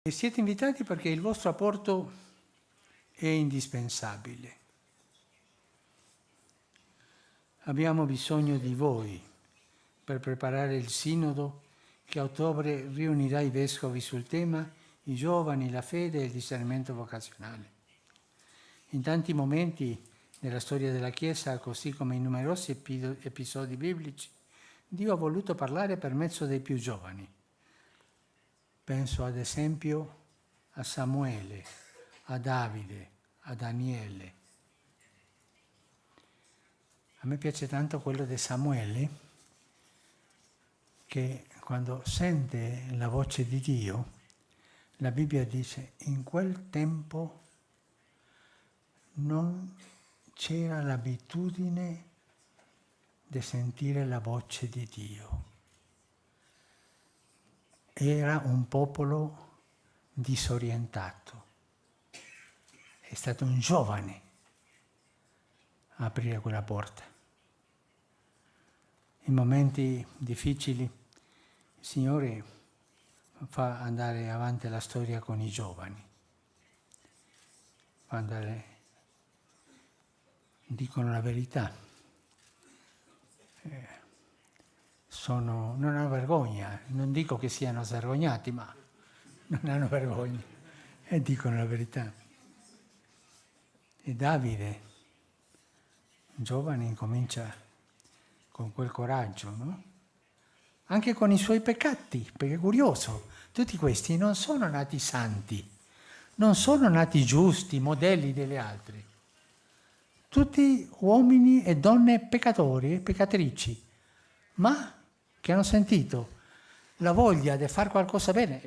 E siete invitati perché il vostro apporto è indispensabile. Abbiamo bisogno di voi per preparare il sinodo che a ottobre riunirà i vescovi sul tema i giovani, la fede e il discernimento vocazionale. In tanti momenti nella storia della Chiesa, così come in numerosi episodi biblici, Dio ha voluto parlare per mezzo dei più giovani. Penso ad esempio a Samuele, a Davide, a Daniele. A me piace tanto quello di Samuele, che quando sente la voce di Dio, la Bibbia dice, in quel tempo non c'era l'abitudine di sentire la voce di Dio. Era un popolo disorientato. È stato un giovane a aprire quella porta. In momenti difficili il Signore fa andare avanti la storia con i giovani. Fa andare, dicono la verità. Non hanno vergogna, non dico che siano vergognati, ma non hanno vergogna e dicono la verità. E Davide, giovane, incomincia con quel coraggio, no? Anche con i suoi peccati, perché è curioso, tutti questi non sono nati santi, non sono nati giusti, modelli delle altre. Tutti uomini e donne peccatori e peccatrici, ma che hanno sentito la voglia di fare qualcosa bene.